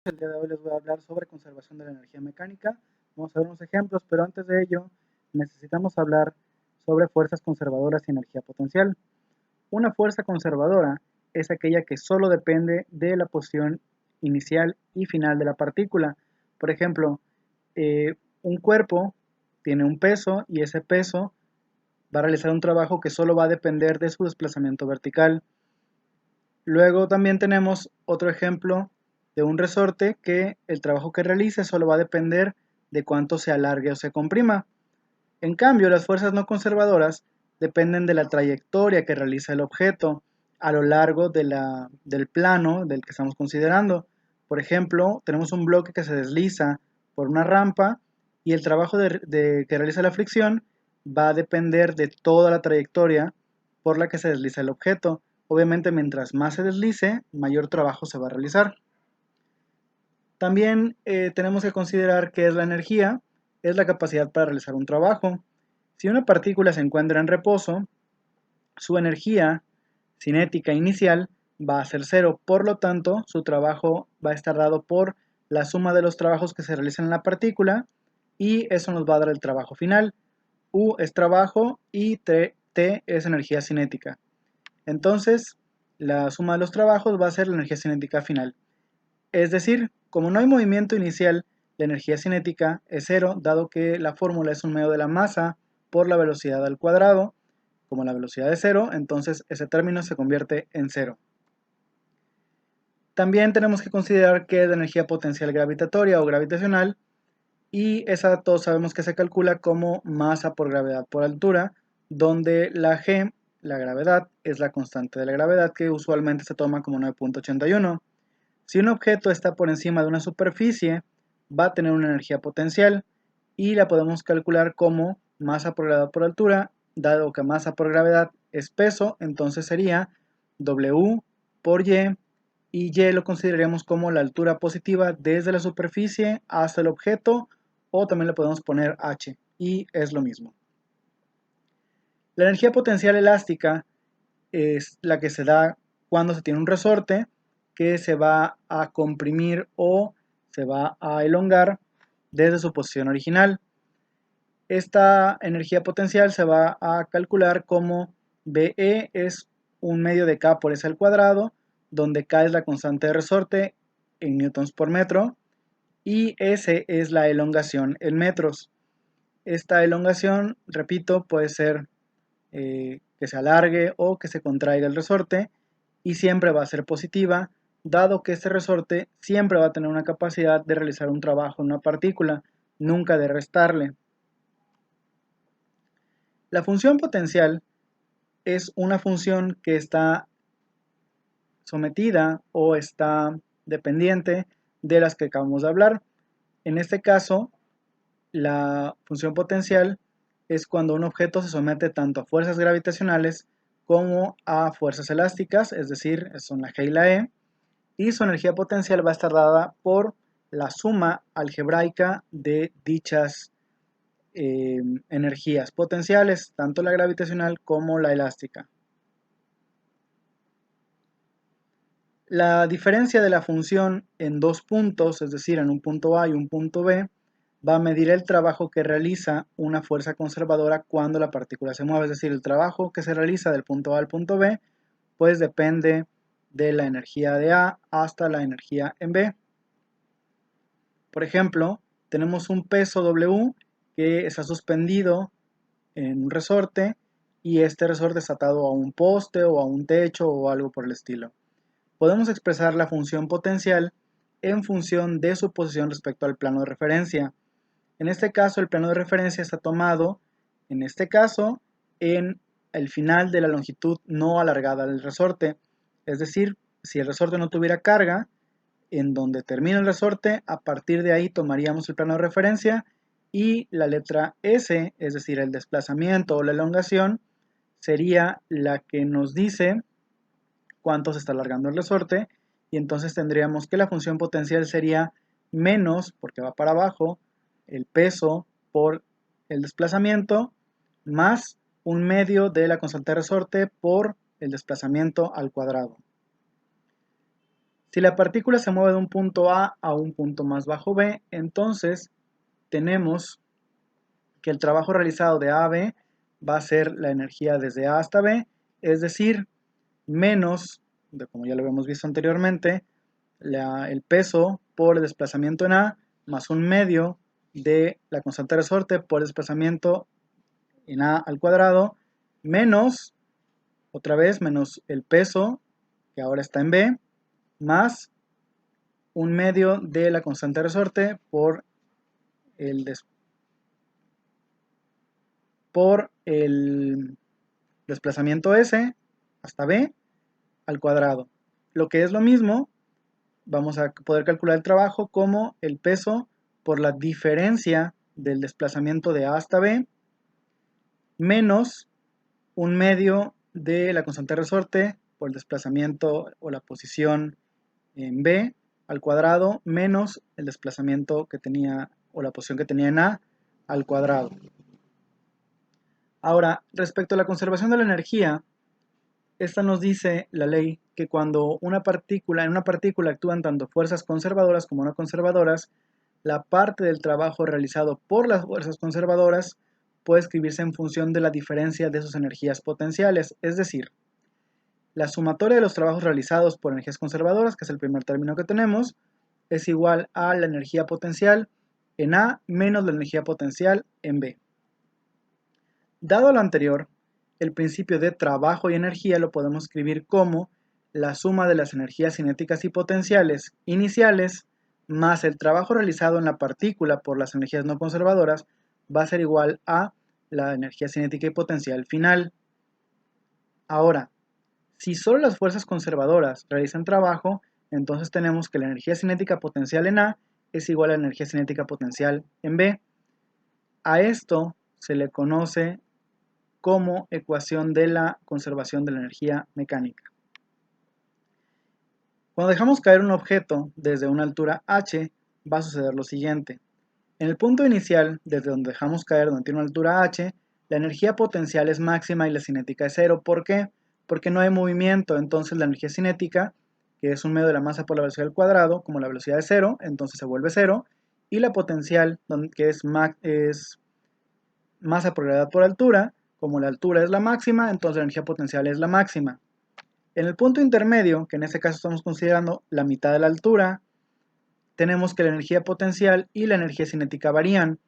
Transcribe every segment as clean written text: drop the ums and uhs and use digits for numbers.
El día de hoy les voy a hablar sobre conservación de la energía mecánica. Vamos a ver unos ejemplos, pero antes de ello necesitamos hablar sobre fuerzas conservadoras y energía potencial. Una fuerza conservadora es aquella que solo depende de la posición inicial y final de la partícula. Por ejemplo, un cuerpo tiene un peso y ese peso va a realizar un trabajo que solo va a depender de su desplazamiento vertical. Luego también tenemos otro ejemplo de un resorte que el trabajo que realice solo va a depender de cuánto se alargue o se comprima. En cambio, las fuerzas no conservadoras dependen de la trayectoria que realiza el objeto a lo largo del plano del que estamos considerando. Por ejemplo, tenemos un bloque que se desliza por una rampa y el trabajo que realiza la fricción va a depender de toda la trayectoria por la que se desliza el objeto. Obviamente, mientras más se deslice, mayor trabajo se va a realizar. También tenemos que considerar que es la energía, es la capacidad para realizar un trabajo. Si una partícula se encuentra en reposo, su energía cinética inicial va a ser cero, por lo tanto, su trabajo va a estar dado por la suma de los trabajos que se realizan en la partícula y eso nos va a dar el trabajo final. U es trabajo y T es energía cinética. Entonces, la suma de los trabajos va a ser la energía cinética final. Es decir, como no hay movimiento inicial, la energía cinética es cero, dado que la fórmula es un medio de la masa por la velocidad al cuadrado. Como la velocidad es cero, entonces ese término se convierte en cero. También tenemos que considerar que es la energía potencial gravitatoria o gravitacional, y esa todos sabemos que se calcula como masa por gravedad por altura, donde la G, la gravedad, es la constante de la gravedad que usualmente se toma como 9.81. Si un objeto está por encima de una superficie, va a tener una energía potencial y la podemos calcular como masa por gravedad por altura, dado que masa por gravedad es peso, entonces sería W por y Y lo consideraríamos como la altura positiva desde la superficie hasta el objeto, o también le podemos poner H, y es lo mismo. La energía potencial elástica es la que se da cuando se tiene un resorte que se va a comprimir o se va a elongar desde su posición original. Esta energía potencial se va a calcular como BE es un medio de K por S al cuadrado, donde K es la constante de resorte en newtons por metro y S es la elongación en metros. Esta elongación, repito, puede ser que se alargue o que se contraiga el resorte y siempre va a ser positiva, dado que este resorte siempre va a tener una capacidad de realizar un trabajo en una partícula, nunca de restarle. La función potencial es una función que está sometida o está dependiente de las que acabamos de hablar. En este caso, la función potencial es cuando un objeto se somete tanto a fuerzas gravitacionales como a fuerzas elásticas, es decir, son la G y la E, y su energía potencial va a estar dada por la suma algebraica de dichas energías potenciales, tanto la gravitacional como la elástica. La diferencia de la función en dos puntos, es decir, en un punto A y un punto B, va a medir el trabajo que realiza una fuerza conservadora cuando la partícula se mueve, es decir, el trabajo que se realiza del punto A al punto B, pues depende de la energía de A hasta la energía en B. Por ejemplo, tenemos un peso W que está suspendido en un resorte y este resorte está atado a un poste o a un techo o algo por el estilo. Podemos expresar la función potencial en función de su posición respecto al plano de referencia. En este caso, el plano de referencia está tomado, en este caso, en el final de la longitud no alargada del resorte. Es decir, si el resorte no tuviera carga, en donde termina el resorte, a partir de ahí tomaríamos el plano de referencia y la letra S, es decir, el desplazamiento o la elongación, sería la que nos dice cuánto se está alargando el resorte y entonces tendríamos que la función potencial sería menos, porque va para abajo, el peso por el desplazamiento más un medio de la constante de resorte por el desplazamiento al cuadrado. Si la partícula se mueve de un punto A a un punto más bajo B, entonces tenemos que el trabajo realizado de A a B va a ser la energía desde A hasta B, es decir, menos, como ya lo habíamos visto anteriormente, el peso por el desplazamiento en A, más un medio de la constante de resorte por el desplazamiento en A al cuadrado, menos, otra vez, menos el peso, que ahora está en B, más un medio de la constante de resorte por el desplazamiento S hasta B al cuadrado. Lo que es lo mismo, vamos a poder calcular el trabajo como el peso por la diferencia del desplazamiento de A hasta B menos un medio de la constante de resorte por el desplazamiento o la posición en B al cuadrado menos el desplazamiento que tenía o la posición que tenía en A al cuadrado. Ahora, respecto a la conservación de la energía, esta nos dice la ley que cuando en una partícula actúan tanto fuerzas conservadoras como no conservadoras, la parte del trabajo realizado por las fuerzas conservadoras puede escribirse en función de la diferencia de sus energías potenciales, es decir, la sumatoria de los trabajos realizados por energías conservadoras, que es el primer término que tenemos, es igual a la energía potencial en A menos la energía potencial en B. Dado lo anterior, el principio de trabajo y energía lo podemos escribir como la suma de las energías cinéticas y potenciales iniciales más el trabajo realizado en la partícula por las energías no conservadoras va a ser igual a la energía cinética y potencial final. Ahora, si solo las fuerzas conservadoras realizan trabajo, entonces tenemos que la energía cinética potencial en A es igual a la energía cinética potencial en B. A esto se le conoce como ecuación de la conservación de la energía mecánica. Cuando dejamos caer un objeto desde una altura h, va a suceder lo siguiente. En el punto inicial, desde donde dejamos caer, donde tiene una altura h, la energía potencial es máxima y la cinética es cero. ¿Por qué? Porque no hay movimiento, entonces la energía cinética, que es un medio de la masa por la velocidad al cuadrado, como la velocidad es cero, entonces se vuelve cero, y la potencial, que es masa por gravedad por altura, como la altura es la máxima, entonces la energía potencial es la máxima. En el punto intermedio, que en este caso estamos considerando la mitad de la altura, tenemos que la energía potencial y la energía cinética varían.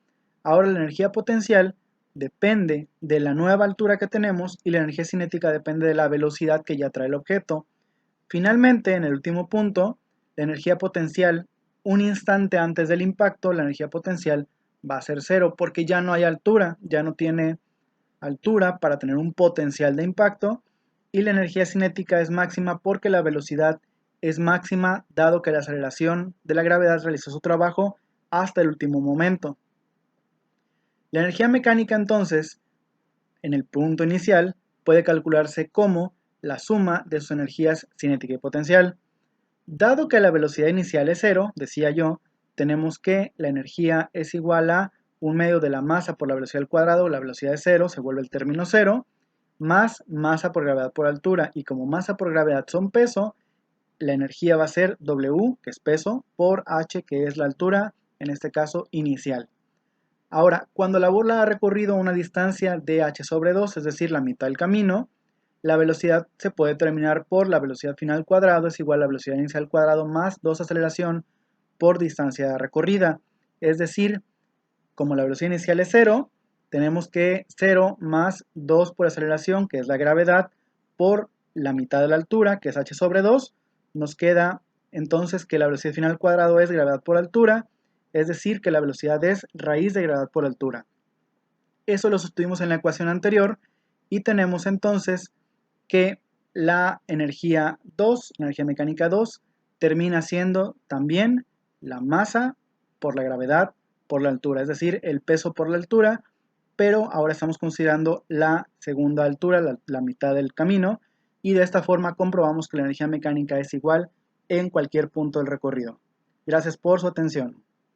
Ahora la energía potencial depende de la nueva altura que tenemos y la energía cinética depende de la velocidad que ya trae el objeto. Finalmente, en el último punto, la energía potencial, un instante antes del impacto, la energía potencial va a ser cero porque ya no hay altura, ya no tiene altura para tener un potencial de impacto, y la energía cinética es máxima porque la velocidad es máxima dado que la aceleración de la gravedad realizó su trabajo hasta el último momento. La energía mecánica entonces, en el punto inicial, puede calcularse como la suma de sus energías cinética y potencial. Dado que la velocidad inicial es cero, decía yo, tenemos que la energía es igual a un medio de la masa por la velocidad al cuadrado, la velocidad es cero, se vuelve el término cero, más masa por gravedad por altura, y como masa por gravedad son peso, la energía va a ser W, que es peso, por H, que es la altura, en este caso inicial. Ahora, cuando la bola ha recorrido una distancia de H sobre 2, es decir, la mitad del camino, la velocidad se puede determinar por la velocidad final al cuadrado es igual a la velocidad inicial al cuadrado más 2 aceleración por distancia recorrida. Es decir, como la velocidad inicial es 0, tenemos que 0 más 2 por aceleración, que es la gravedad, por la mitad de la altura, que es h sobre 2. Nos queda entonces que la velocidad final al cuadrado es gravedad por altura, es decir, que la velocidad es raíz de gravedad por altura. Eso lo sustituimos en la ecuación anterior y tenemos entonces que la energía 2, la energía mecánica 2, termina siendo también la masa por la gravedad por la altura, es decir, el peso por la altura, pero ahora estamos considerando la segunda altura, la mitad del camino, y de esta forma comprobamos que la energía mecánica es igual en cualquier punto del recorrido. Gracias por su atención.